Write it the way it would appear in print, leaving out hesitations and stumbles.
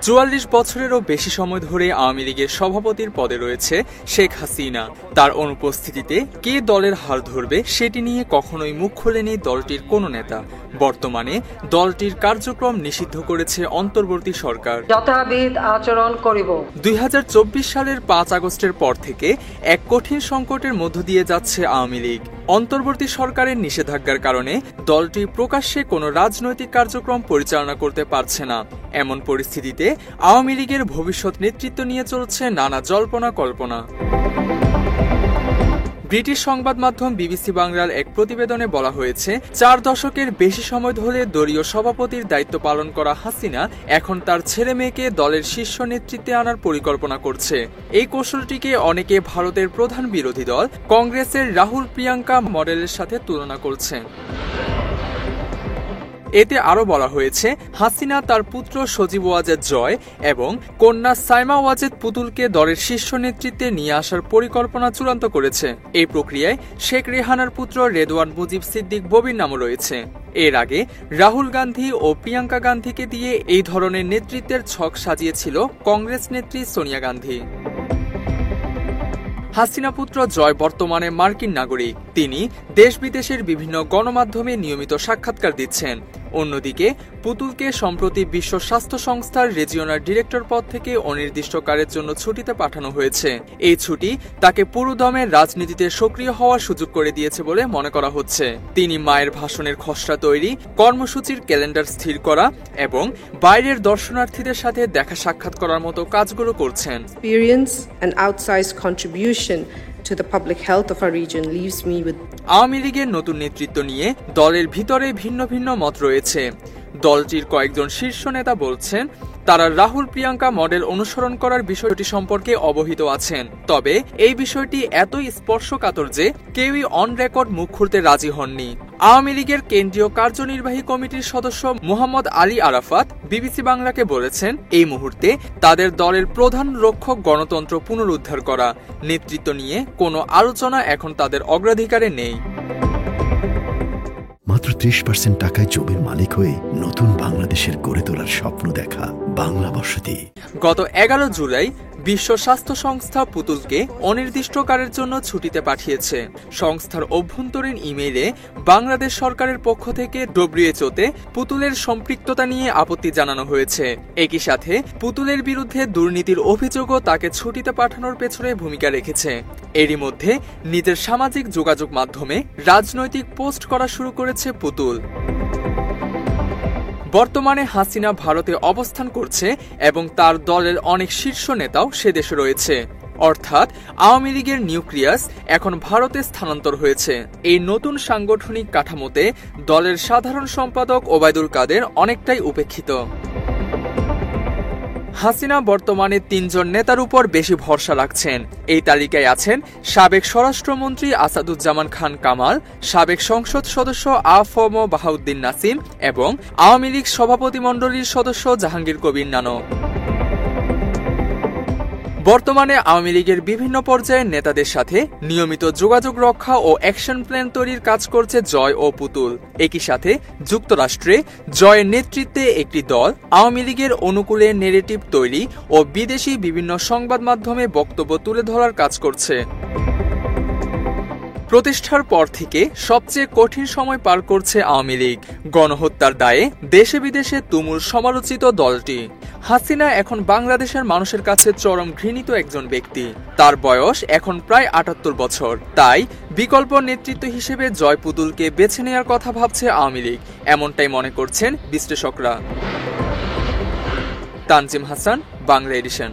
৪৪ বছরেরও বেশি সময় ধরে আওয়ামী লীগের সভাপতির পদে রয়েছে শেখ হাসিনা। তার অনুপস্থিতিতে কে দলের হাল ধরবে সেটি নিয়ে কখনোই মুখ খোলেনি দলটির কোনো নেতা। বর্তমানে দলটির কার্যক্রম নিষিদ্ধ করেছে অন্তর্বর্তী সরকার। যথাবিধ আচরণ করিব। ২০২৪ সালের ৫ আগস্টের পর থেকে এক কঠিন সংকটের মধ্য দিয়ে যাচ্ছে আওয়ামী লীগ। অন্তর্বর্তী সরকারের নিষেধাজ্ঞার কারণে দলটি প্রকাশ্যে কোনো রাজনৈতিক কার্যক্রম পরিচালনা করতে পারছে না। এমন পরিস্থিতিতে আওয়ামী লীগের ভবিষ্যৎ নেতৃত্ব নিয়ে চলছে নানা জল্পনা কল্পনা। ব্রিটিশ সংবাদ মাধ্যম বিবিসি বাংলার এক প্রতিবেদনে বলা হয়েছে, ৪ দশকের বেশি সময় ধরে দলীয় সভাপতির দায়িত্ব পালন করা হাসিনা এখন তার ছেলে মেয়েকে দলের শীর্ষ নেতৃত্বে আনার পরিকল্পনা করছে। এই কৌশলটিকে অনেকে ভারতের প্রধান বিরোধী দল কংগ্রেসের রাহুল প্রিয়াঙ্কা মডেলের সাথে তুলনা করছেন। এতে আরও বলা হয়েছে, হাসিনা তার পুত্র সজীব ওয়াজেদ জয় এবং কন্যা সাইমা ওয়াজেদ পুতুলকে দলের শীর্ষ নেতৃত্বে নিয়ে আসার পরিকল্পনা চূড়ান্ত করেছে। এই প্রক্রিয়ায় শেখ রেহানার পুত্র রেদওয়ান মুজিব সিদ্দিক ববির নামও রয়েছে। এর আগে রাহুল গান্ধী ও প্রিয়াঙ্কা গান্ধীকে দিয়ে এই ধরনের নেতৃত্বের ছক সাজিয়েছিল কংগ্রেস নেত্রী সোনিয়া গান্ধী। হাসিনা পুত্র জয় বর্তমানে মার্কিন নাগরিক। তিনি দেশ বিদেশের বিভিন্ন গণমাধ্যমে নিয়মিত সাক্ষাৎকার দিচ্ছেন। অন্যদিকে পুতুলকে সম্প্রতি বিশ্ব স্বাস্থ্য সংস্থার রিজিওনাল ডিরেক্টর পদ থেকে অনির্দিষ্টকালের জন্য ছুটিতে পাঠানো হয়েছে। এই ছুটি তাকে পুরোদমে রাজনীতিতে সক্রিয় হওয়ার সুযোগ করে দিয়েছে বলে মনে করা হচ্ছে। তিনি মায়ের ভাষণের খসড়া তৈরি, কর্মসূচির ক্যালেন্ডার স্থির করা এবং বাইরের দর্শনার্থীদের সাথে দেখা সাক্ষাৎ করার মতো কাজগুলো করছেন। To the public health of our region leaves me with Awami লীগের নতুন নেতৃত্ব নিয়ে দলের ভিতরে ভিন্ন ভিন্ন মত রয়েছে। দলটির কয়েকজন শীর্ষ নেতা বলছেন, তারা রাহুল প্রিয়াঙ্কা মডেল অনুসরণ করার বিষয়টি সম্পর্কে অবহিত আছেন। তবে এই বিষয়টি এতই স্পর্শকাতর যে কেউই অন রেকর্ড মুখ খুলতে রাজি হননি। আওয়ামী লীগের কেন্দ্রীয় কার্যনির্বাহী কমিটির সদস্য মোহাম্মদ আলী আরাফাত বিবিসি বাংলাকে বলেছেন, এই মুহূর্তে তাদের দলের প্রধান লক্ষ্য গণতন্ত্র পুনরুদ্ধার করা। নেতৃত্ব নিয়ে কোনো আলোচনা এখন তাদের অগ্রাধিকারে নেই। মাত্র ৩০% টাকায় জমির মালিক হয়ে নতুন বাংলাদেশের গড়ে তোলার স্বপ্ন দেখা বাংলা বসতি। গত ১১ জুলাই বিশ্ব স্বাস্থ্য সংস্থা পুতুলকে অনির্দিষ্টকালের জন্য ছুটিতে পাঠিয়েছে। সংস্থার অভ্যন্তরীণ ইমেইলে বাংলাদেশ সরকারের পক্ষ থেকে ডব্লিউএইচওতে পুতুলের সম্পৃক্ততা নিয়ে আপত্তি জানানো হয়েছে। একই সাথে পুতুলের বিরুদ্ধে দুর্নীতির অভিযোগও তাকে ছুটিতে পাঠানোর পেছনে ভূমিকা রেখেছে। এরই মধ্যে নিজের সামাজিক যোগাযোগ মাধ্যমে রাজনৈতিক পোস্ট করা শুরু করেছে পুতুল। বর্তমানে হাসিনা ভারতে অবস্থান করছে এবং তার দলের অনেক শীর্ষ নেতাও সে দেশে রয়েছে। অর্থাৎ আওয়ামী লীগের নিউক্লিয়াস এখন ভারতে স্থানান্তর হয়েছে। এই নতুন সাংগঠনিক কাঠামোতে দলের সাধারণ সম্পাদক ওবায়দুল কাদের অনেকটাই উপেক্ষিত। হাসিনা বর্তমানে ৩ জন নেতার উপর বেশি ভরসা রাখছেন। এই তালিকায় আছেন সাবেক স্বরাষ্ট্রমন্ত্রী আসাদুজ্জামান খান কামাল, সাবেক সংসদ সদস্য আ.ফ.ম. বাহাউদ্দিন নাসিম এবং আওয়ামী লীগ সভাপতিমণ্ডলীর সদস্য জাহাঙ্গীর কবির নানক। বর্তমানে আওয়ামী লীগের বিভিন্ন পর্যায়ের নেতাদের সাথে নিয়মিত যোগাযোগ রক্ষা ও অ্যাকশন প্ল্যান তৈরির কাজ করছে জয় ও পুতুল। একই সাথে যুক্তরাষ্ট্রে জয়ের নেতৃত্বে একটি দল আওয়ামী লীগের অনুকূলে নেরেটিভ তৈরি ও বিদেশি বিভিন্ন সংবাদ মাধ্যমে বক্তব্য তুলে ধরার কাজ করছে। প্রতিষ্ঠার পর থেকে সবচেয়ে কঠিন সময় পার করছে আওয়ামী লীগ। গণহত্যার দায়ে দেশে বিদেশে তুমুল সমালোচিত দলটি। হাসিনা এখন বাংলাদেশের মানুষের কাছে চরম ঘৃণিত একজন ব্যক্তি। তার বয়স এখন প্রায় ৭৮ বছর। তাই বিকল্প নেতৃত্ব হিসেবে জয় পুতুলকে বেছে নেওয়ার কথা ভাবছে আওয়ামী লীগ, এমনটাই মনে করছেন বিশ্লেষকরা। তানজিম হাসান, বাংলা এডিশন।